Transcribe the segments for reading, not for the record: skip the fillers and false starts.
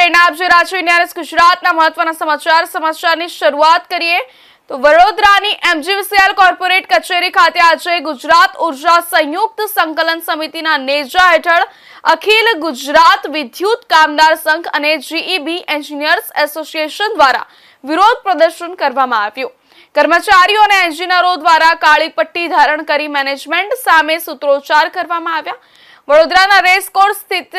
પ્રેરણા આપજો રાજ્ય ગુજરાતના મહત્વના સમાચારની શરૂઆત કરીએ તો વડોદરાની એમજીવીસીએલ કોર્પોરેટ કચેરી ખાતે આજે ગુજરાત ઉર્જા સંયુક્ત સંકલન સમિતિના નેજા હેઠળ અખિલ ગુજરાત વિદ્યુત કામદાર સંઘ અને જીઈબી એન્જિનિયર્સ એસોસિએશન દ્વારા વિરોધ પ્રદર્શન કરવામાં આવ્યું। કર્મચારીઓ અને એન્જિનિયરો દ્વારા કાળી પટ્ટી ધારણ કરી મેનેજમેન્ટ સામે સૂત્રોચ્ચાર કરવામાં આવ્યા। વડોદરાના રેસકોર્સ સ્થિત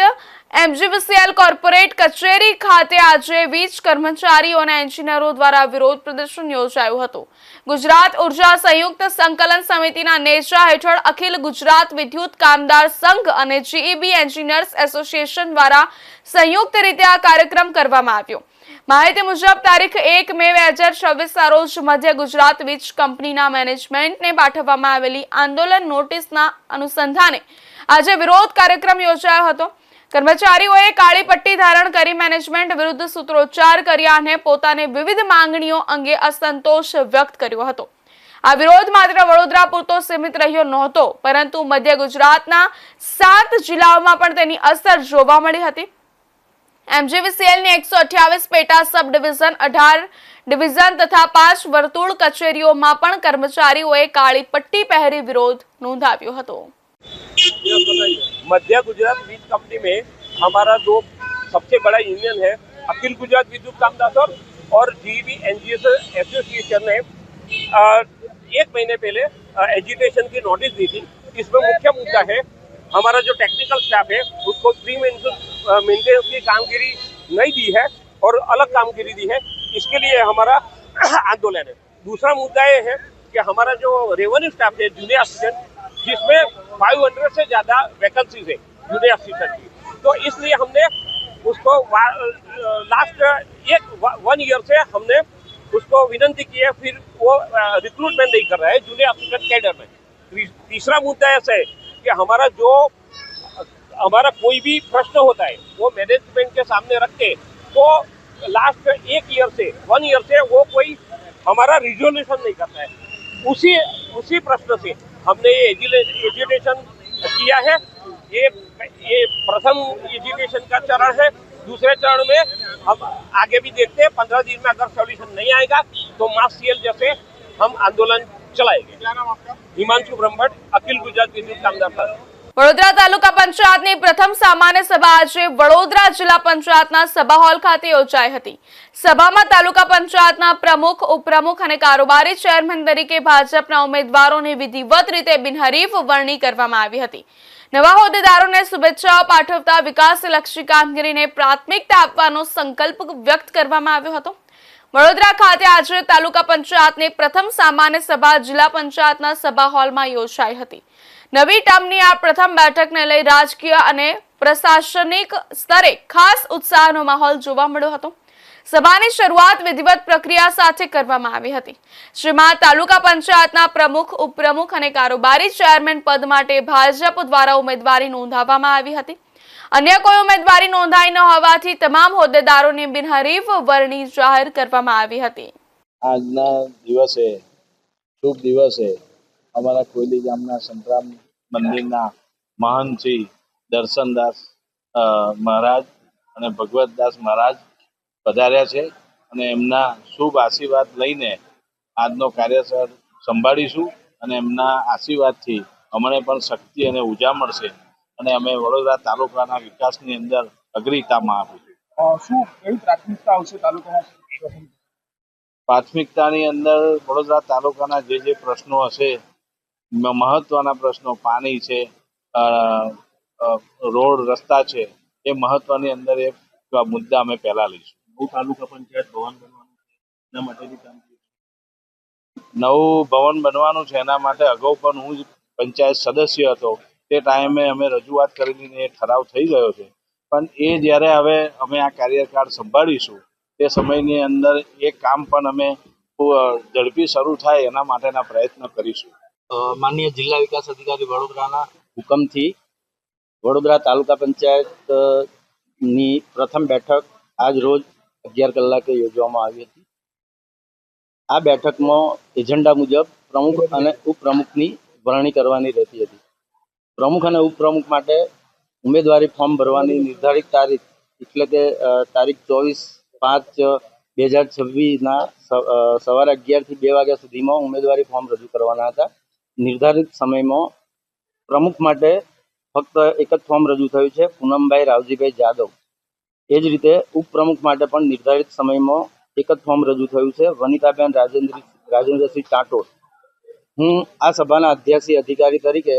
એમજીવીસીએલ કોર્પોરેટ કચેરી ખાતે આજે વીજ કર્મચારીઓ અને એન્જિનિયરો દ્વારા વિરોધ પ્રદર્શન યોજાયું હતું। ગુજરાત ઉર્જા સંયુક્ત સંકલન સમિતિના નેજા હેઠળ અખિલ ગુજરાત વિદ્યુત કામદાર સંઘ અને જીઈબી એન્જિનિયર્સ એસોસિએશન દ્વારા સંયુક્ત રીતે આ કાર્યક્રમ કરવામાં આવ્યો। માહિતી મુજબ તારીખ 1 મે 2026 રોજ મધ્ય ગુજરાત વીજ કંપનીના મેનેજમેન્ટને પાઠવવામાં આવેલી આંદોલન નોટિસના અનુસંધાને આજે વિરોધ કાર્યક્રમ યોજાયો હતો। કર્મચારીઓએ કાળી પટ્ટી ધારણ કરી મેનેજમેન્ટ વિરુદ્ધ સૂત્રોચ્ચાર કર્યા અને પોતાની વિવિધ માંગણીઓ અંગે અસંતોષ વ્યક્ત કર્યો હતો। આ વિરોધ માત્ર વડોદરા પૂરતો સીમિત રહ્યો નહોતો, પરંતુ મધ્ય ગુજરાતના 7 જિલ્લાઓમાં પણ તેની અસર જોવા મળી હતી। એમજીવીસીએલની 128 પેટા સબ ડિવિઝન, 18 ડિવિઝન તથા 5 વર્તુળ કચેરીઓમાં પણ કર્મચારીઓએ કાળી પટ્ટી પહેરી વિરોધ નોંધાવ્યો હતો। मध्य गुजरात वीज कंपनी में हमारा जो सबसे बड़ा यूनियन है अखिल गुजरात विद्युत कामदार संघ और जीईबी एनजीएस एसोसिएशन ने 1 महीने पहले एजिटेशन की नोटिस दी थी। इसमें मुख्य मुद्दा है हमारा जो टेक्निकल स्टाफ है उसको 3 मेंटेनेंस की कामगिरी नहीं दी है और अलग कामगिरी दी है, इसके लिए हमारा आंदोलन है। दूसरा मुद्दा ये है कि हमारा जो रेवेन्यू स्टाफ है जूनियर असिस्टेंट, जिसमें 500 से ज़्यादा वैकेंसीज है जूनियर असिस्टेंट की, तो इसलिए हमने उसको लास्ट 1 ईयर से हमने उसको विनती की है, फिर वो रिक्रूटमेंट नहीं कर रहा है जूनियर असिस्टेंट कैडर में। तीसरा मुद्दा ऐसा है कि हमारा कोई भी प्रश्न होता है वो मैनेजमेंट के सामने रख के, तो लास्ट 1 ईयर से वो कोई हमारा रिजोल्यूशन नहीं करता है। उसी प्रश्न से हमने ये एजिटेशन किया है। ये प्रथम एजिटेशन का चरण है। दूसरे चरण में हम आगे भी देखते हैं, 15 दिन में अगर सॉल्यूशन नहीं आएगा तो मास सीएल जैसे हम आंदोलन चलाएंगे। क्या नाम आपका? हिमांशु ब्रह्मभट्ट, अखिल गुजरात विद्युत कामदार संघ। વડોદરા તાલુકા પંચાયતની પ્રથમ સામાન્ય સભા આજે વડોદરા જિલ્લા પંચાયતના સભા હોલ ખાતે યોજાઈ હતી। સભામાં તાલુકા પંચાયતના પ્રમુખ, ઉપપ્રમુખ અને કારોબારી ચેરમેન તરીકે ભાજપના ઉમેદવારોની વિધિવત રીતે બિનહરીફ વરણી કરવામાં આવી હતી। નવા હોદ્દેદારોને શુભેચ્છાઓ પાઠવતા વિકાસલક્ષી કામગીરીને પ્રાથમિકતા આપવાનો સંકલ્પ વ્યક્ત કરવામાં આવ્યો હતો। વડોદરા ખાતે આજે તાલુકા પંચાયતની પ્રથમ સામાન્ય સભા જિલ્લા પંચાયતના સભા હોલમાં યોજાઈ હતી। નવી ટર્મની આ પ્રથમ બેઠકને લઈ રાજકીય અને પ્રશાસનિક સ્તરે ખાસ ઉત્સાહનો માહોલ જોવા મળ્યો હતો। સભાની શરૂઆત વિધિવત પ્રક્રિયા સાથે કરવામાં આવી હતી, જેમાં તાલુકા પંચાયતના પ્રમુખ, ઉપપ્રમુખ અને કારોબારી ચેરમેન પદ માટે ભાજપ દ્વારા ઉમેદવારી નોંધાવવામાં આવી હતી। અન્ય કોઈ ઉમેદવારી નોંધાઈ ન હોવાથી તમામ હોદ્દેદારોને બિનહરીફ વરણી જાહેર કરવામાં આવી હતી। આજના દિવસે શુભ દિવસે અમારા કોયલી ગામના સંતરામ મંદિરના મહાન શ્રી દર્શનદાસ મહારાજ અને ભગવતદાસ મહારાજ પધાર્યા છે અને એમના શુભ આશીર્વાદ લઈને આજનો કાર્યસર સંભાળીશું અને એમના આશીર્વાદથી અમને પણ શક્તિ અને ઉર્જા મળશે અને અમે વડોદરા તાલુકાના વિકાસની અંદર અગ્રતામાં આપીશું। શું કઈ પ્રાથમિકતા આવશે તાલુકામાં? પ્રાથમિકતાની અંદર વડોદરા તાલુકાના જે પ્રશ્નો હશે, મહત્વના પ્રશ્નો પાણી છે, રોડ રસ્તા છે, એ મહત્વની અંદર એ મુદ્દા અમે પહેલા લઈશું। તાલુકા પંચાયત ભવન બનવાનું છે, એના માટેની કામગીરી, નવું ભવન બનવાનું છે, એના માટે અગાઉ પણ હું જ પંચાયત સદસ્ય હતો, તે ટાઈમે અમે રજૂઆત કરીને એ ઠરાવ થઈ ગયો છે, પણ એ જ્યારે હવે અમે આ કાર્યકાળ સંભાળીશું તે સમયની અંદર એ કામ પણ અમે ઝડપી શરૂ થાય એના માટેના પ્રયત્ન કરીશું। માનનીય જિલ્લા વિકાસ અધિકારી વડોદરાના હુકમથી વડોદરા તાલુકા પંચાયતની પ્રથમ બેઠક આજ રોજ 11 કલાકે યોજવામાં આવી હતી। આ બેઠકમાં એજન્ડા મુજબ પ્રમુખ અને ઉપપ્રમુખની વરણી કરવાની રહેતી હતી। પ્રમુખ અને ઉપપ્રમુખ માટે ઉમેદવારી ફોર્મ ભરવાની નિર્ધારિત તારીખ એટલે કે તારીખ 24/5/2026ના સવારે 11 થી 2 વાગ્યા સુધીમાં ઉમેદવારી ફોર્મ રજૂ કરવાના હતા. નિર્ધારિત સમયમાં પ્રમુખ માટે ફક્ત એક જ ફોર્મ રજૂ થયું છે, પૂનમભાઈ રાવજીભાઈ જાદવ. એ જ રીતે ઉપપ્રમુખ માટે પણ નિર્ધારિત સમયમાં એક જ ફોર્મ રજૂ થયું છે, વનિતાબેન રાજેન્દ્રસિંહ ટાટોર. હું આ સભાના અધ્યક્ષી અધિકારી તરીકે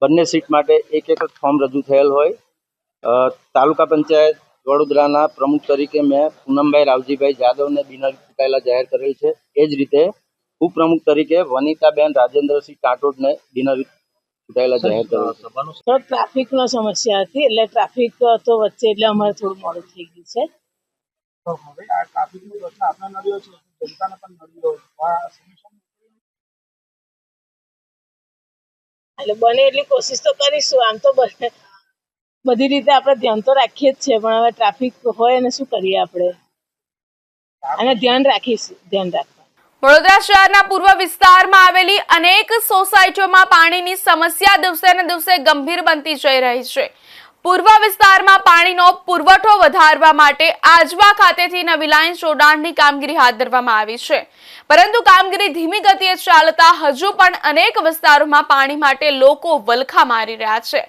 બંને સીટ માટે એક જ ફોર્મ રજૂ થયેલ હોય. તાલુકા પંચાયત વડોદરાના પ્રમુખ તરીકે મેં પૂનમભાઈ રાવજીભાઈ જાદવને બિનહરીફ ચૂંટાયેલા જાહેર કરેલ છે. એ જ રીતે ઉપપ્રમુખ તરીકે વનિતાબેન રાજેન્દ્રસિંહ ટાટોરને બિનહરીફ ચૂંટાયેલા જાહેર કરેલ છે. તો ટ્રાફિકનો સમસ્યા હતી, એટલે ટ્રાફિક તો વચ્ચે એટલે અમારે થોડું મોડું થઈ ગયું છે. તો હવે આ ટ્રાફિકનો પ્રશ્ન આપને નડ્યો છે, જનતાને પણ નડ્યો આ સમસ્યા એટલે બને એટલી કોશિશ તો કરીશું. આમ તો બધી રીતે આપણે ધ્યાન તો રાખીએ જ છે, પણ હવે ટ્રાફિક હોય અને શું કરીએ આપણે, અને ધ્યાન રાખીશું. વડોદરા શહેરના પૂર્વ વિસ્તારમાં આવેલી અનેક સોસાયટીઓમાં પાણીની સમસ્યા દિવસે ને દિવસે ગંભીર બનતી જઈ રહી છે. પૂર્વ વિસ્તારમાં પાણીનો પુરવઠો વધારવા માટે આજવા ખાતેથી નવી લાઈન જોડાણની કામગીરી હાથ ધરવામાં આવી છે, પરંતુ કામગીરી ધીમી ગતિએ ચાલતા હજુ પણ અનેક વિસ્તારોમાં પાણી માટે લોકો વલખા મારી રહ્યા છે.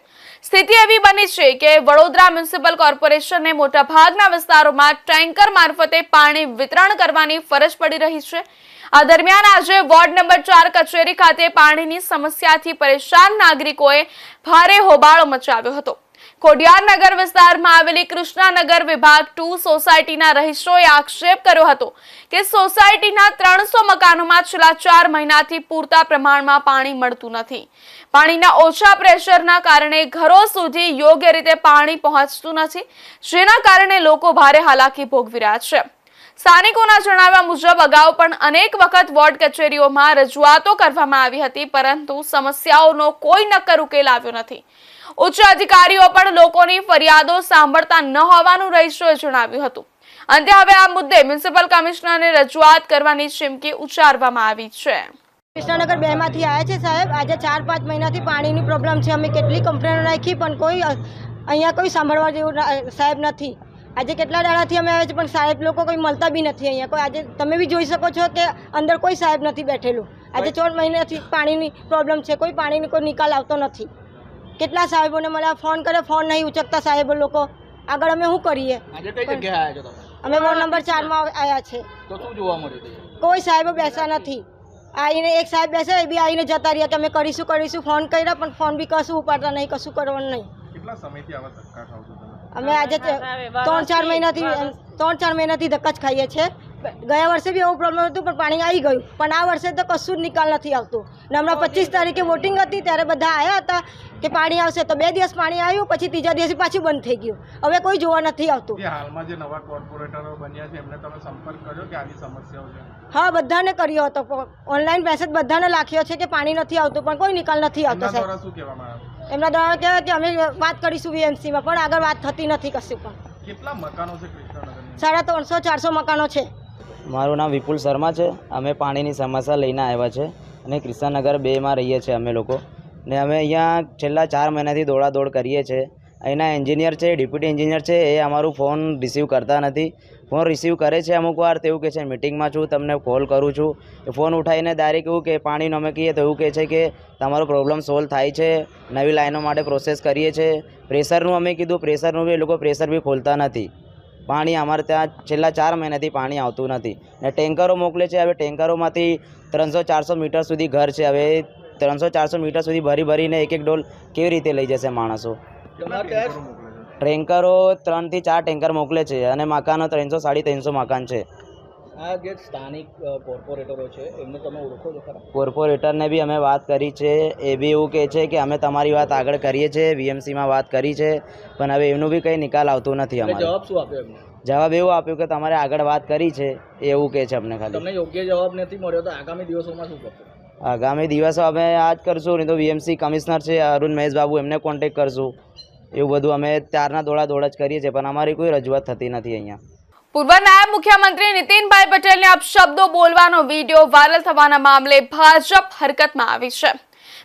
સ્થિતિ એવી બની છે કે વડોદરા મ્યુનિસિપલ કોર્પોરેશનને મોટાભાગના વિસ્તારોમાં ટેન્કર મારફતે પાણી વિતરણ કરવાની ફરજ પડી રહી છે. આ દરમિયાન આજે વોર્ડ નંબર 4 કચેરી ખાતે પાણીની સમસ્યાથી પરેશાન નાગરિકોએ ભારે હોબાળો મચાવ્યો હતો. ખોડિયારનગર વિસ્તારમાં આવેલી કૃષ્ણાનગર વિભાગ 2 સોસાયટીના રહીશોએ આક્ષેપ કર્યો હતો કે સોસાયટીના 300 મકાનોમાં છેલ્લા 4 મહિનાથી પૂરતા પ્રમાણમાં પાણી મળતું નથી. પાણીના ઓછા પ્રેશરના કારણે ઘરો સુધી યોગ્ય રીતે પાણી પહોંચતું નથી, જેના કારણે લોકો ભારે હાલાકી ભોગવી રહ્યા છે. સ્થાનિકોના જણાવ્યા મુજબ અગાઉ પણ અનેક વખત વોર્ડ કચેરીઓમાં રજૂઆતો કરવામાં આવી હતી, પરંતુ સમસ્યાઓનો કોઈ નક્કર ઉકેલ આવ્યો નથી. ઉચ્ચ અધિકારીઓ પણ લોકોની ફરિયાદો સાંભળતા ન હોવાનું રહીશોએ જણાવ્યું હતું. અંતે હવે આ મુદ્દે મ્યુનિસિપલ કમિશનરને રજૂઆત કરવાની ચીમકી ઉચ્ચારવામાં આવી છે. કૃષ્ણનગર 2 માંથી આવ્યા છે સાહેબ. આજે 4-5 મહિનાથી પાણીની પ્રોબ્લેમ છે. અમે કેટલી કમ્પ્લેનો નાખી પણ કોઈ અહીંયા કોઈ સાંભળવા જેવું સાહેબ નથી. આજે કેટલા દાડાથી અમે આવ્યા છે પણ સાહેબ લોકો કોઈ મળતા બી નથી અહીંયા કોઈ. આજે તમે બી જોઈ શકો છો કે અંદર કોઈ સાહેબ નથી બેઠેલું. આજે 4 મહિનાથી પાણીની પ્રોબ્લેમ છે, કોઈ પાણીની કોઈ નિકાલ આવતો નથી. કેટલા સાહેબોને મળ્યા, ફોન કરે, ફોન નહીં ઉચકતા સાહેબો લોકો. આગળ અમે શું કરીએ? આજે કઈ જગ્યાએ આવ્યા છો તમે? અમે વોર્ડ નંબર 4 માં આવ્યા છે. તો શું જોવા મળ્યું? કોઈ સાહેબો બેસા નથી. આવીને એક સાહેબ બેસે, એ બી આવીને જતા રહ્યા કે અમે કરીશું. ફોન કર્યા પણ ફોન બી કશું ઉપાડતા નહીં, કશું કરવાનું નહીં. કેટલા સમયથી આવા ધક્કા ખાવ છો તમે? અમે આજે 3-4 મહિનાથી ધક્કા જ ખાઈએ છીએ. ગયા વર્ષે બી એવું પ્રોબ્લેમ હતું પણ પાણી આવી ગયું, પણ આ વર્ષે તો કશું જ નિકાલ નથી આવતું. ને હમણાં 25 તારીખે વોટિંગ હતી ત્યારે બધા આવ્યા હતા કે પાણી આવશે, તો 2 દિવસ પાણી આવ્યું, પછી ત્રીજા દિવસે પાછું બંધ થઈ ગયું. હવે કોઈ જોવા નથી આવતું. હાલમાં જે નવા કોર્પોરેટરો બન્યા છે એમને તમે સંપર્ક કર્યો કે આવી સમસ્યાઓ છે? હા, બધાને કર્યો હતો. ઓનલાઈન મેસેજ બધાને લખ્યો છે કે પાણી નથી આવતું, પણ કોઈ નિકાલ નથી આવતો. શું કહેવામાં આવ્યું? એમના દ્વારા કહેવાય કે અમે વાત કરીશું વીએમસીમાં, પણ આગળ વાત થતી નથી કશું પણ. કેટલા મકાનો છે કૃષ્ણનગરની? 350-400 મકાનો છે. મારું નામ વિપુલ શર્મા છે. અમે પાણીની સમસ્યા લઈને આવ્યા છે અને કૃષ્ણનગર 2 માં રહીએ છીએ અમે લોકો. ને અમે અહીંયા છેલ્લા 4 મહિનાથી દોડાદોડ કરીએ છીએ. અહીંના એન્જિનિયર છે, ડેપ્યુટી એન્જિનિયર છે, એ અમારું ફોન રિસીવ કરતા નથી. ફોન રિસીવ કરે છે અમુક વાર તો એવું કહે છે મિટિંગમાં છું, તમને કોલ કરું છું. એ ફોન ઉઠાવીને ડાયરેક્ટ એવું કે પાણીનો અમે કહીએ તો એવું કહે છે કે તમારો પ્રોબ્લેમ સોલ્વ થાય છે, નવી લાઈનો માટે પ્રોસેસ કરીએ છીએ. પ્રેશરનું અમે કીધું, પ્રેશરનું બી એ લોકો પ્રેશર બી ખોલતા નથી. પાણી અમારે ત્યાં છેલ્લા 4 મહિનાથી પાણી આવતું નથી. ને ટેન્કરો મોકલે છે. હવે ટેન્કરોમાંથી 300-400 મીટર સુધી ઘર છે. હવે 300-400 મીટર સુધી ભરીને એક ડોલ કેવી રીતે લઈ જશે માણસો? ટેન્કરો 3 થી 4 ટેન્કર મોકલે છે અને મકાનો 300-350 મકાન છે. આ જે સ્થાનિક કોર્પોરેટરો છે એમને તમે ઓળખો છો ખરા? કોર્પોરેટરને બી અમે વાત કરી છે. એ બી એવું કહે છે કે અમે તમારી વાત આગળ કરીએ છીએ, વીએમસીમાં વાત કરી છે, પણ હવે એમનું બી કંઈ નિકાલ આવતું નથી. અમારે જવાબ શું આપ્યો એમને? જવાબ એવું આપ્યું કે તમારે આગળ વાત કરી છે, એવું કહે છે અમને. ખાલી તમને યોગ્ય જવાબ નથી મળ્યો તો આગામી દિવસોમાં શું કરશો? આગામી દિવસો અમે આ જ કરશું, નહીં તો વીએમસી કમિશનર છે અરુણ મહેશ બાબુ, એમને કોન્ટેક્ટ કરશું. એવું બધું અમે ત્યારના દોડ જ કરીએ છીએ, પણ અમારી કોઈ રજૂઆત થતી નથી અહીંયા. પૂર્વ નાયબ મુખ્યમંત્રી નીતિનભાઈ પટેલને અપશબ્દો બોલવાનો વિડીયો વાયરલ થવાના મામલે ભાજપ હરકતમાં આવી છે.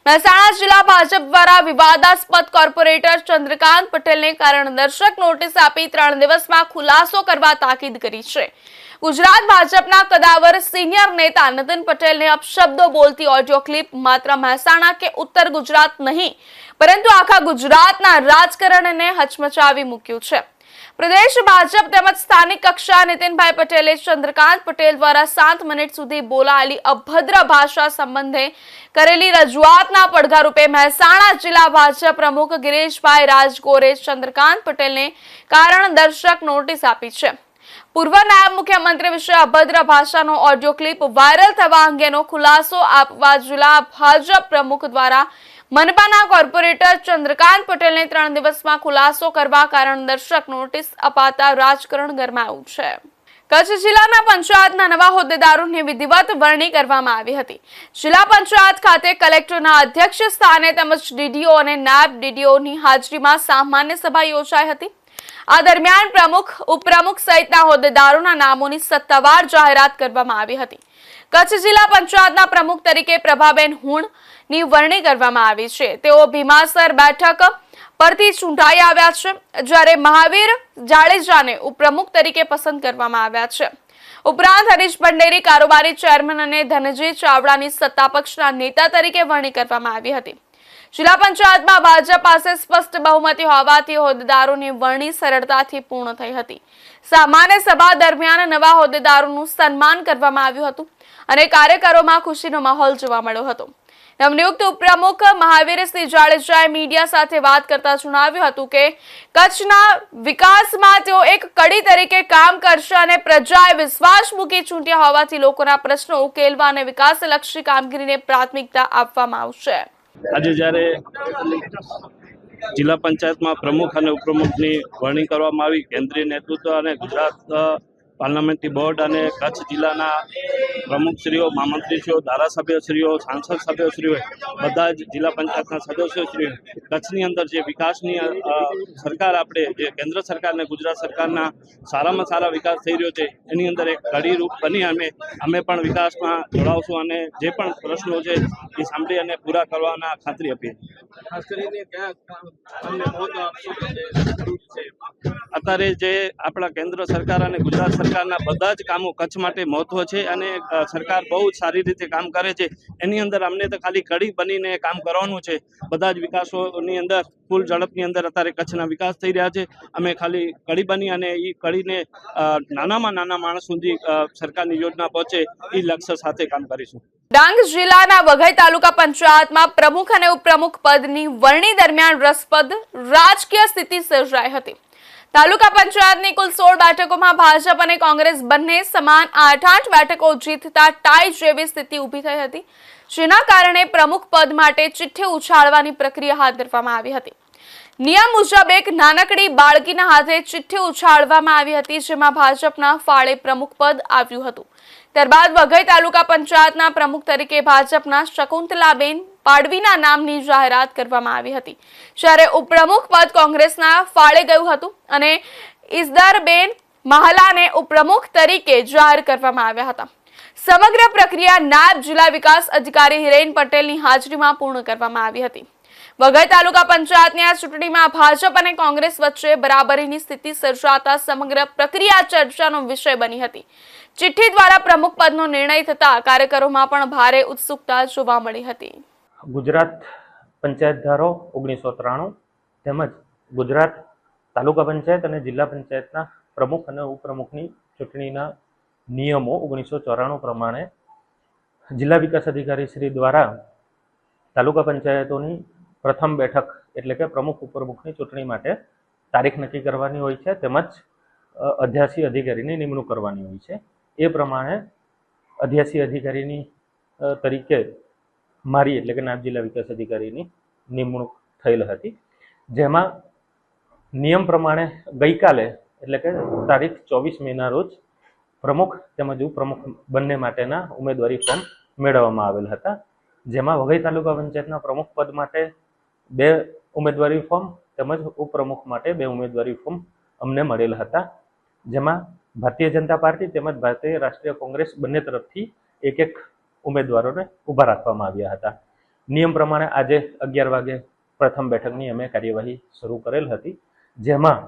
મહેસાણા જિલ્લા ભાજપ દ્વારા વિવાદાસ્પદ કોર્પોરેટર ચંદ્રકાંત પટેલને કારણદર્શક નોટિસ આપી 3 દિવસમાં ખુલાસો કરવા તાકીદ કરી છે. ગુજરાત ભાજપના કદાવર સિનિયર નેતા નીતિન પટેલને અપશબ્દો બોલતી ઓડિયો ક્લિપ માત્ર મહેસાણા કે ઉત્તર ગુજરાત નહીં પરંતુ આખા ગુજરાતના રાજકારણને હચમચાવી મૂક્યું છે. પ્રદેશ ભાજપ તેમજ સ્થાનિક કક્ષા નીતિનભાઈ પટેલે ચંદ્રકાંત પટેલ દ્વારા 7 મિનિટ સુધી બોલાયેલી અભદ્ર ભાષા સંબંધે કરેલી રજૂઆતના પડઘા રૂપે મહેસાણા જિલ્લા ભાજપ પ્રમુખ ગિરીશભાઈ રાજગોરે ચંદ્રકાંત પટેલને કારણદર્શક નોટિસ આપી છે. પૂર્વ નાયબ મુખ્યમંત્રી વિશે અભદ્ર ભાષાનો ઓડિયો ક્લિપ વાયરલ થવા અંગેનો ખુલાસો આપવા જિલ્લા ભાજપ પ્રમુખ દ્વારા મનપાના કોર્પોરેટર ચંદ્રકાંત પટેલને 3 દિવસમાં ખુલાસો કરવા કારણદર્શક નોટિસ અપાતા રાજકારણ ગરમાયું છે. કચ્છ જિલ્લાના પંચાયતના નવા હોદ્દેદારોની વિધિવત વરણી કરવામાં આવી હતી. જિલ્લા પંચાયત ખાતે કલેક્ટરના અધ્યક્ષ સ્થાને તેમજ ડીડીઓ અને નાયબ ડીડીઓની હાજરીમાં સામાન્ય સભા યોજાઈ હતી. આ દરમિયાન પ્રમુખ, ઉપપ્રમુખ સહિતના હોદ્દેદારોના નામોની સત્તાવાર જાહેરાત કરવામાં આવી હતી. કચ્છ જિલ્લા પંચાયતના પ્રમુખ તરીકે પ્રભાબેન હુણની વરણી કરવામાં આવી છે. તેઓ ભીમાસર બેઠક પરથી ચૂંટાઈ આવ્યા છે, જ્યારે મહાવીર જાડેજાને ઉપપ્રમુખ તરીકે પસંદ કરવામાં આવ્યા છે. ઉપરાંત હરીશ ભંડેરી કારોબારી ચેરમેન અને ધનજી ચાવડાની સત્તાપક્ષના નેતા તરીકે વરણી કરવામાં આવી હતી. જિલ્લા પંચાયતમાં ભાજપ પાસે સ્પષ્ટ બહુમતી હોવાથી હોદ્દેદારોની વરણી સરળતાથી પૂર્ણ થઈ હતી. સામાન્ય સભા દરમિયાન નવા હોદ્દેદારોનું સન્માન કરવામાં આવ્યું હતું અને કાર્યકરોમાં ખુશીનો માહોલ જોવા મળ્યો હતો. નવનિયુક્ત ઉપપ્રમુખ મહાવીરસિંહ જાડેજાએ મીડિયા સાથે વાત કરતા જણાવ્યું હતું કે કચ્છના વિકાસમાં તેઓ એક કડી તરીકે કામ કરશે અને પ્રજાએ વિશ્વાસ મૂકી ચૂંટ્યા હોવાથી લોકોના પ્રશ્નો ઉકેલવા અને વિકાસલક્ષી કામગીરીને પ્રાથમિકતા આપવામાં આવશે. આજે જ્યારે જિલ્લા પંચાયતમાં પ્રમુખ અને ઉપપ્રમુખની વરણી કરવામાં આવી, કેન્દ્રીય નેતૃત્વ અને ગુજરાત પાર્લામેન્ટરી બોર્ડ અને કચ્છ જિલ્લાના પ્રમુખશ્રીઓ, મહામંત્રીશ્રીઓ, ધારાસભ્યશ્રીઓ, સાંસદ સભ્યશ્રીઓ, બધા જ જિલ્લા પંચાયતના સદસ્યશ્રીઓ કચ્છની અંદર જે વિકાસની સરકાર, આપણે જે કેન્દ્ર સરકાર અને ગુજરાત સરકારના સારામાં સારા વિકાસ થઈ રહ્યો છે એની અંદર એક કડીરૂપ બની અમે પણ વિકાસમાં જોડાવશું અને જે પણ પ્રશ્નો છે એ સાંભળી અને પૂરા કરવાના ખાતરી આપીએ. ખાસ કરીને અત્યારે જે આપણા કેન્દ્ર સરકાર અને ગુજરાત સરકારના બધા જ કામો કચ્છ માટે મહત્વ છે અને સરકાર બહુ જ સારી રીતે કામ કરે છે. એની અંદર અમને તો ખાલી કડી બનીને કામ કરવાનું છે. બધા જ વિકાસોની અંદર ફૂલ ઝડપની અંદર અત્યારે કચ્છના વિકાસ થઈ રહ્યા છે. અમે ખાલી કડી બની અને એ કડીને નાનામાં નાના માણસ સુધી સરકારની યોજના પહોંચે એ લક્ષ્ય સાથે કામ કરીશું. ડાંગ જિલ્લાના વઘઈ તાલુકા પંચાયતમાં પ્રમુખ અને ઉપપ્રમુખ પદની વરણી દરમિયાન રસપ્રદ રાજકીય સ્થિતિ સર્જાઈ હતી. તાલુકા પંચાયતની કુલ 16 બેઠકોમાં ભાજપ અને કોંગ્રેસ બંને સમાન 8-8 બેઠકો જીતતા ટાઈ જેવી સ્થિતિ ઊભી થઈ હતી, જેના કારણે પ્રમુખ પદ માટે ચિઠ્ઠી ઉછાળવાની પ્રક્રિયા હાથ ધરવામાં આવી હતી. નિયમ મુજબ એક નાનકડી બાળકીના હાથે ચિઠ્ઠી ઉછાળવામાં આવી હતી, જેમાં ભાજપના ફાળે પ્રમુખ પદ આવ્યું હતું. ત્યારબાદ વઘઈ તાલુકા પંચાયતના પ્રમુખ તરીકે ભાજપના શકુંતલાબેન પાડવીના નામની જાહેરાત કરવામાં આવી હતી, જ્યારે ઉપપ્રમુખ પદ કોંગ્રેસના ફાળે ગયું હતું અને ઈસદરબેન મહાલાને ઉપપ્રમુખ તરીકે જાહેર કરવામાં આવ્યા હતા. સમગ્ર પ્રક્રિયા નાયબ જિલ્લા વિકાસ અધિકારી હિરેન પટેલની હાજરીમાં પૂર્ણ કરવામાં આવી હતી. વઘઈ તાલુકા પંચાયતની આ ચૂંટણીમાં ભાજપ અને કોંગ્રેસ વચ્ચે બરાબરીની સ્થિતિ સર્જાતા સમગ્ર પ્રક્રિયા ચર્ચાનો વિષય બની હતી. ચિઠ્ઠી દ્વારા પ્રમુખ પદનો નિર્ણય થતા કાર્યકરોમાં પણ ભારે ઉત્સુકતા જોવા મળી હતી. ગુજરાત પંચાયત ધારો 1993 તેમજ ગુજરાત તાલુકા પંચાયત અને જિલ્લા પંચાયતના પ્રમુખ અને ઉપપ્રમુખની ચૂંટણીના નિયમો 1994 પ્રમાણે જિલ્લા વિકાસ અધિકારી શ્રી દ્વારા તાલુકા પંચાયતોની પ્રથમ બેઠક એટલે કે પ્રમુખ ઉપપ્રમુખની ચૂંટણી માટે તારીખ નક્કી કરવાની હોય છે, તેમજ અધ્યાસી અધિકારીની નિમણૂક કરવાની હોય છે. એ પ્રમાણે અધ્યાસી અધિકારીની તરીકે મારી એટલે કે નાયબ જિલ્લા વિકાસ અધિકારીની નિમણૂક થયેલ હતી, જેમાં નિયમ પ્રમાણે ગઈકાલે એટલે કે તારીખ 24 મેના રોજ પ્રમુખ તેમજ ઉપપ્રમુખ બંને માટેના ઉમેદવારી ફોર્મ મેળવવામાં આવેલ હતા, જેમાં વઘઈ તાલુકા પંચાયતના પ્રમુખ પદ માટે 2 ઉમેદવારી ફોર્મ તેમજ ઉપપ્રમુખ માટે 2 ઉમેદવારી ફોર્મ અમને મળેલ હતા, જેમાં ભારતીય જનતા પાર્ટી તેમજ ભારતીય રાષ્ટ્રીય કોંગ્રેસ બંને તરફથી એક ઉમેદવારોને ઊભા રાખવામાં આવ્યા હતા. નિયમ પ્રમાણે આજે 11 વાગે પ્રથમ બેઠકની અમે કાર્યવાહી શરૂ કરેલ હતી, જેમાં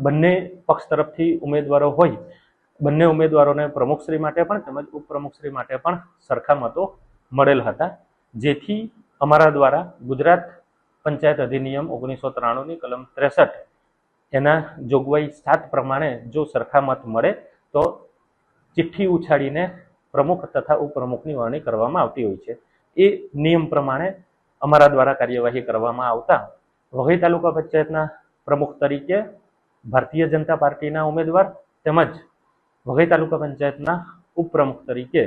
બંને પક્ષ તરફથી ઉમેદવારો હોય, બંને ઉમેદવારોને પ્રમુખશ્રી માટે પણ તેમજ ઉપપ્રમુખશ્રી માટે પણ સરખા મતો મળેલ હતા, જેથી અમારા દ્વારા ગુજરાત પંચાયત અધિનિયમ 1993ની કલમ 63 એના જોગવાઈ 7 પ્રમાણે જો સરખા મત મળે તો ચિઠ્ઠી ઉછાળીને પ્રમુખ તથા ઉપપ્રમુખની વરણી કરવામાં આવતી હોય છે। એ નિયમ પ્રમાણે અમારા દ્વારા કાર્યવાહી કરવામાં આવતા વઘઈ તાલુકા પંચાયતના પ્રમુખ તરીકે ભારતીય જનતા પાર્ટીના ઉમેદવાર તેમજ વઘઈ તાલુકા પંચાયતના ઉપપ્રમુખ તરીકે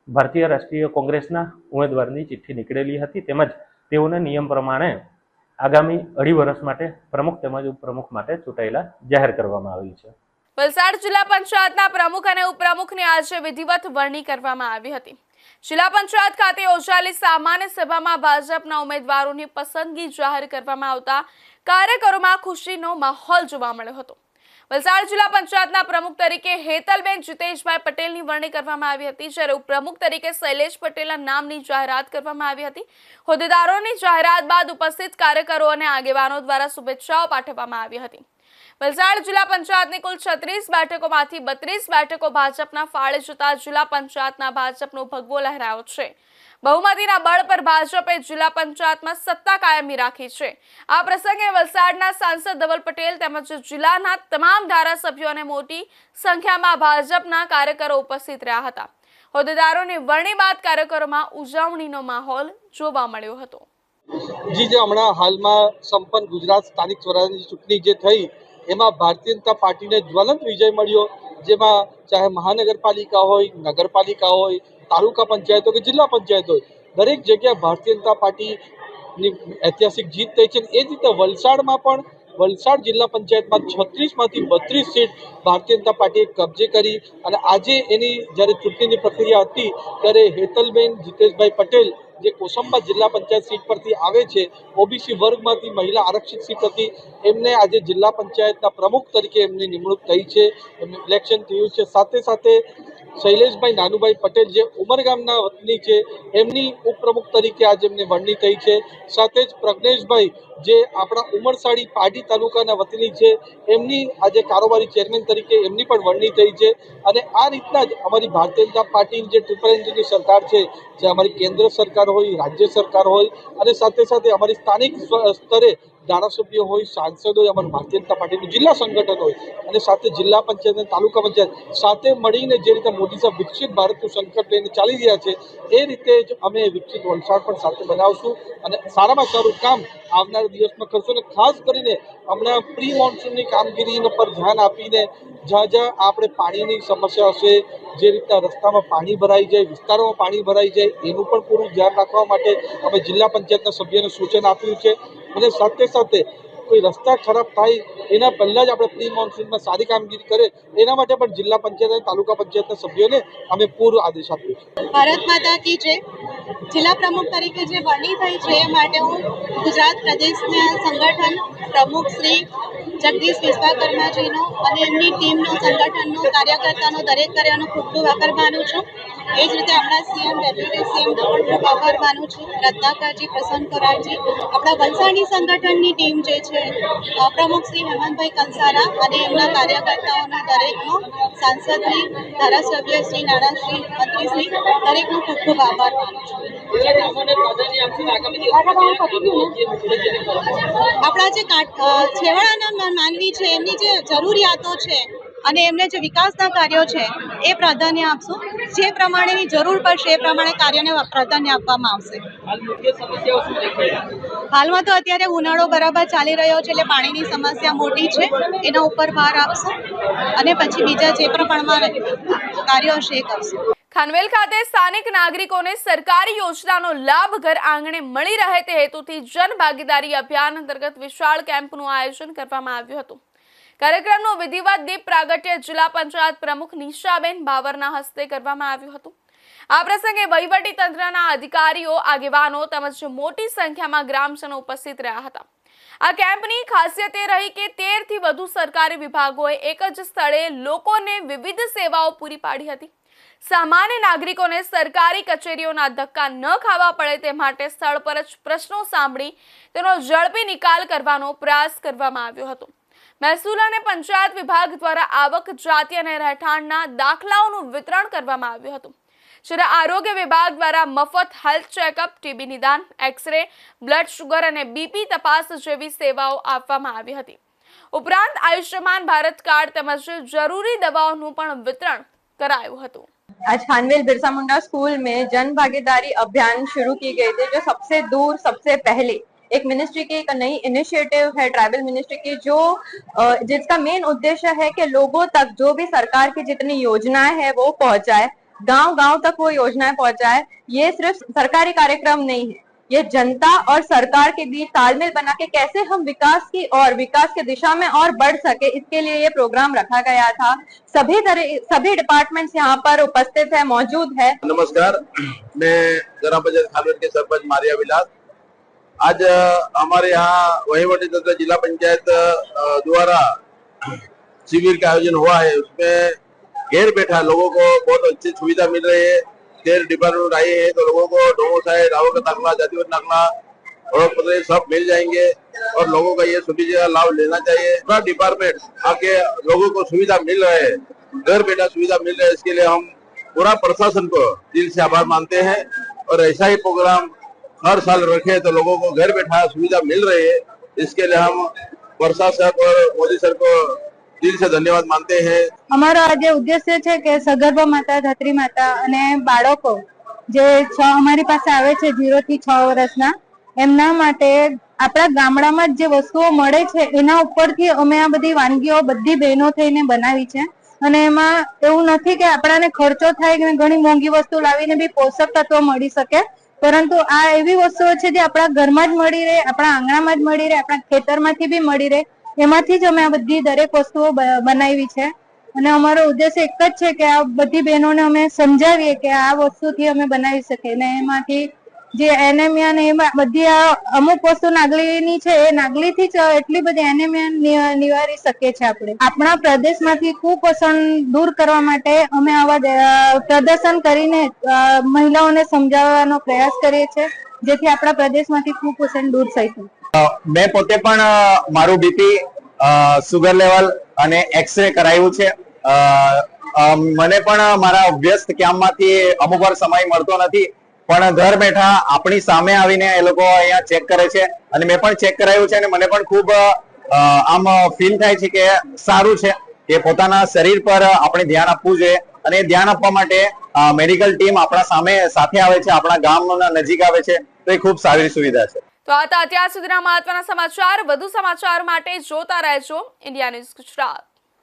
ભારતીય રાષ્ટ્રીય કોંગ્રેસના ઉમેદવારની ચિઠ્ઠી નીકળેલી હતી, તેમજ તેઓને નિયમ પ્રમાણે આગામી 2.5 વર્ષ માટે પ્રમુખ તેમજ ઉપપ્રમુખ માટે ચૂંટાયેલા જાહેર કરવામાં આવી છે। વલસાડ જિલ્લા પંચાયતના પ્રમુખ અને ઉપપ્રમુખની આજે વિધિવત વરણી કરવામાં આવી હતી। જિલ્લા પંચાયત ખાતે યોજાયેલી સામાન્ય સભામાં ભાજપના ઉમેદવારોની પસંદગી જાહેર કરવામાં આવતા કાર્યકરોમાં ખુશીનો માહોલ જોવા મળ્યો હતો। વલસાડ જિલ્લા પંચાયતના પ્રમુખ તરીકે હેતલબેન જીતેશભાઈ પટેલની વરણી કરવામાં આવી હતી, જ્યારે ઉપપ્રમુખ તરીકે શૈલેષ પટેલના નામની જાહેરાત કરવામાં આવી હતી। હોદ્દેદારોની જાહેરાત બાદ ઉપસ્થિત કાર્યકરો અને આગેવાનો દ્વારા શુભેચ્છાઓ પાઠવવામાં આવી હતી। વલસાડ જિલ્લા પંચાયતની કુલ 36 બેઠકોમાંથી 32 બેઠકો ભાજપના ફાળે જતા જિલ્લા પંચાયતના ભાજપનો ભગવો લહેરાયો છે। બહુમતીના બળ પર ભાજપે જિલ્લા પંચાયતમાં સત્તા કાયમી રાખી છે। આ પ્રસંગે વલસાડના સાંસદ ધવલ પટેલ તેમજ જિલ્લાના તમામ ધારાસભ્યો અને મોટી સંખ્યામાં ભાજપના કાર્યકરો ઉપસ્થિત રહ્યા હતા। હોદ્દેદારોની વરણી બાદ કાર્યકરોમાં ઉજવણીનો માહોલ જોવા મળ્યો હતો। જે હમણાં હાલમાં સંપન્ન ગુજરાત સ્થાનિક સ્વરાજની ચૂંટણી જે થઈ એમાં ભારતીય જનતા પાર્ટીને જ્વલંત વિજય મળ્યો, જેમાં ચાહે મહાનગરપાલિકા હોય, નગરપાલિકા હોય, તાલુકા પંચાયત હોય કે જિલ્લા પંચાયત હોય, દરેક જગ્યાએ ભારતીય જનતા પાર્ટીની ઐતિહાસિક જીત થઈ છે। એ જ રીતે વલસાડમાં પણ વલસાડ જિલ્લા પંચાયતમાં 36માંથી 32 સીટ ભારતીય જનતા પાર્ટીએ કબજે કરી અને આજે એની જ્યારે ચૂંટણીની પ્રક્રિયા હતી ત્યારે હેતલબેન જીતેશભાઈ પટેલ જે કોસંબા જિલ્લા પંચાયત સીટ પરથી આવે છે, ઓબીસી વર્ગમાંથી મહિલા આરક્ષિત સીટ હતી, એમને આજે જિલ્લા પંચાયતના પ્રમુખ તરીકે એમની નિમણૂક થઈ છે, એમનું ઇલેક્શન થયું છે। સાથે સાથે શૈલેષભાઈ નાનુભાઈ પટેલ જે ઉમરગામના વતની છે એમની ઉપપ્રમુખ તરીકે આજે એમને વરણી થઈ છે। સાથે જ પ્રજ્ઞેશભાઈ જે આપણા ઉમરસાડી પાડી તાલુકાના વતની છે એમની આજે કારોબારી ચેરમેન તરીકે એમની પણ વરણી થઈ છે। અને આ રીતના જ અમારી ભારતીય જનતા પાર્ટીની જે ટ્રિપલ એન્જિનની સરકાર છે, જે અમારી કેન્દ્ર સરકાર હોય, રાજ્ય સરકાર હોય અને સાથે સાથે અમારી સ્થાનિક સ્તરે ધારાસભ્યો હોય, સાંસદ હોય, અમારું ભારતીય જનતા પાર્ટીનું જિલ્લા સંગઠન હોય અને સાથે જિલ્લા પંચાયત અને તાલુકા પંચાયત સાથે મળીને જે રીતે મોદી સાહેબ વિકસિત ભારતનું સંકલ્પ લઈને ચાલી રહ્યા છે એ રીતે જ અમે વિકસિત વલસાડ પણ સાથે બનાવશું અને સારામાં સારું કામ આવનારા દિવસમાં કરશું। અને ખાસ કરીને હમણાં પ્રી મોન્સૂનની કામગીરી પર ધ્યાન આપીને જ્યાં આપણે પાણીની સમસ્યા હશે, જે રીતના રસ્તામાં પાણી ભરાઈ જાય, વિસ્તારોમાં પાણી ભરાઈ જાય, એનું પણ પૂરું ધ્યાન રાખવા માટે અમે જિલ્લા પંચાયતના સભ્યોને સૂચન આપ્યું છે। અને સાથે સાથે કોઈ રસ્તા ખરાબ થાય એના પહેલાં જ આપણે પ્રી મોન્સૂનમાં સારી કામગીરી કરે એના માટે પણ જિલ્લા પંચાયત અને તાલુકા પંચાયતના સભ્યોને અમે પૂરો આદેશ આપ્યો છે। ભારત માતા કી જય। જિલ્લા પ્રમુખ તરીકે જે વરણી થઈ છે એ માટે હું ગુજરાત પ્રદેશના સંગઠન પ્રમુખ શ્રી જગદીશ વિશ્વકર્માજીનો અને એમની ટીમનો, સંગઠનનો, કાર્યકર્તાનો, દરેક કાર્યનો ખૂબ ખૂબ આભાર માનું છું। એ જ રીતે આપણા સીએમ, ડેપ્યુટી સીએમનો પણ ખૂબ આભાર માનું છું, રત્નાકરજી, પ્રસન્ન કરારજી, આપણા વલસાડની સંગઠનની ટીમ જે છે પ્રમુખ શ્રી હેમંતભાઈ કંસારા અને એમના કાર્યકર્તાઓના દરેકનો, સાંસદશ્રી, ધારાસભ્ય શ્રી, નાણાશ્રી, મંત્રીશ્રી, દરેકનો ખૂબ ખૂબ આભાર માનું છું। આપણા જે છેવાડાના માનવી છે એમની જે જરૂરિયાતો છે અને એમને જે વિકાસના કાર્યો છે એ પ્રાધાન્ય આપશું। જે પ્રમાણેની જરૂર પડશે એ પ્રમાણે કાર્યને પ્રાધાન્ય આપવામાં આવશે। હાલમાં તો અત્યારે ઉનાળો બરાબર ચાલી રહ્યો છે એટલે પાણીની સમસ્યા મોટી છે, એના ઉપર ભાર આપશું અને પછી બીજા જે પ્રમાણમાં કાર્યો હશે એ કરશું। ખાનવેલ ખાતે સ્થાનિક નાગરિકોને સરકારી યોજનાનો લાભ ઘર આંગણે મળી રહે તે હેતુથી જનભાગીદારી અભિયાન અંતર્ગત વિશાળ કેમ્પનું આયોજન કરવામાં આવ્યું હતું। કાર્યક્રમનું વિધિવત દીપ પ્રાગટ્ય જિલ્લા પંચાયત પ્રમુખ નિશાબેન બાવરના હસ્તે કરવામાં આવ્યું હતું। આ પ્રસંગે વહીવટી તંત્રના અધિકારીઓ, આગેવાનો તેમજ મોટી સંખ્યામાં ગ્રામજનો ઉપસ્થિત રહ્યા હતા। આ કેમ્પની ખાસિયત એ રહી કે 13 થી વધુ સરકારી વિભાગોએ એક જ સ્થળે લોકોને વિવિધ સેવાઓ પૂરી પાડી હતી। સામાન્ય નાગરિકોને સરકારી કચેરીઓના ધક્કા ન ખાવા પડે તે માટે સ્થળ પર જ પ્રશ્નો સાંભળી તેનો ઝડપી નિકાલ કરવાનો પ્રયાસ કરવામાં આવ્યો હતો। મહેસૂલ અને પંચાયત વિભાગ દ્વારા આવક, જાતિ અને રહેઠાણના દાખલાઓનું વિતરણ કરવામાં આવ્યું હતું, જ્યારે આરોગ્ય વિભાગ દ્વારા મફત હેલ્થ ચેકઅપ, ટીબી નિદાન, એક્સરે, બ્લડ શુગર અને બીપી તપાસ જેવી સેવાઓ આપવામાં આવી હતી। ઉપરાંત આયુષ્યમાન ભારત કાર્ડ તેમજ જરૂરી દવાઓનું પણ વિતરણ कराયું હતું। आज खानवेल बिरसा मुंडा स्कूल में जन भागीदारी अभियान शुरू की गई थी, जो सबसे दूर सबसे पहले एक मिनिस्ट्री की एक नई इनिशिएटिव है, ट्राइबल मिनिस्ट्री की, जो जिसका मेन उद्देश्य है कि लोगों तक जो भी सरकार की जितनी योजनाएं है वो पहुंचाए, गांव गांव तक वो योजनाएं पहुंचाए। ये सिर्फ सरकारी कार्यक्रम नहीं है, ये जनता और सरकार के बीच तालमेल बना के कैसे हम विकास की दिशा में और बढ़ सके, इसके लिए ये प्रोग्राम रखा गया था। सभी डिपार्टमेंट्स यहाँ पर उपस्थित है, मौजूद है। नमस्कार, मैं ग्राम पंचायत खानवेल के सरपंच मारिया विलास। आज हमारे यहाँ वहीवटी तंत्र जिला पंचायत द्वारा शिविर का आयोजन हुआ है। उसमें घर बैठा लोगों को बहुत अच्छी सुविधा मिल रही है। 13 डिपार्टमेंट आए हैं तो लोगों को डोमोसाइल, आवक का दाखला, जातिगत दाखला, ओळख पत्र सब मिल जाएंगे और लोगों का ये सुविधा लाभ लेना चाहिए। पूरा डिपार्टमेंट आके लोगों को सुविधा मिल रहा है, घर बैठा सुविधा मिल रहा है। इसके लिए हम पूरा प्रशासन को दिल से आभार मानते हैं और ऐसा ही प्रोग्राम हर साल रखे तो लोगों को घर बैठा सुविधा मिल रही है। इसके लिए हम प्रशासक और मोदी सर को दिल से धन्यवाद मानते हैं। અમારો આજે ઉદ્દેશ્ય છે કે સગર્ભા માતા, ધાત્રી માતા અને બાળકો જે અમારી પાસે આવે છે 0 થી 6 વર્ષના, એમના માટે આપણા ગામડામાં જે વસ્તુઓ મળે છે એના ઉપરથી અમે આ બધી વાનગીઓ બધી બહેનો થઈને બનાવી છે। અને એમાં એવું નથી કે આપણાને ખર્ચો થાય કે ઘણી મોંઘી વસ્તુ લાવીને બી પોષક તત્વો મળી શકે, પરંતુ આ એવી વસ્તુઓ છે જે આપણા ઘરમાં જ મળી રહે, આપણા આંગણામાં જ મળી રહે, આપણા ખેતરમાંથી બી મળી રહે। એમાંથી જ અમે આ બધી દરેક વસ્તુઓ બનાવી છે। અને અમારો ઉદ્દેશ્ય એક જ છે કે આ બધી બહેનોને અમે સમજાવીએ કે આ વસ્તુથી અમે બનાવી શકીએ ને એમાંથી જે એનેમિયા ને એ બધી આ અમુક વસ્તુ નાગલીની છે એ નાગલીથી જ એટલી બધી એનેમિયા નિવારી શકીએ છીએ આપણે। આપણા પ્રદેશમાંથી કુપોષણ दूर કરવા માટે અમે આવા પ્રદર્શન કરીને મહિલાઓને સમજાવવાનો પ્રયાસ કરીએ છીએ, જેથી આપણા પ્રદેશમાંથી કુપોષણ दूर થઈ શકે। मैं पोते पण मारू बीपी, सुगर लेवल અને એક્સરે કરાવ્યું છે। મને પણ મારા વ્યસ્ત કામમાંથી અમુક વાર સમય મળતો નથી, પણ ઘર બેઠા આપણી સામે આવીને એ લોકો અહીંયા ચેક કરે છે અને મેં પણ ચેક કરાવ્યું છે અને મને પણ ખૂબ આમ ફીલ થાય છે કે સારું છે કે પોતાના શરીર પર આપણે ધ્યાન આપવું જોઈએ અને ધ્યાન આપવા માટે મેડિકલ ટીમ આપણા સામે સાથે આવે છે, આપણા ગામના નજીક આવે છે, તો એ ખૂબ સારી સુવિધા છે। તો આ હતા અત્યાર સુધીના મહત્વના સમાચાર। વધુ સમાચાર માટે જોતા રહેજો ઇન્ડિયા ન્યૂઝ ગુજરાત।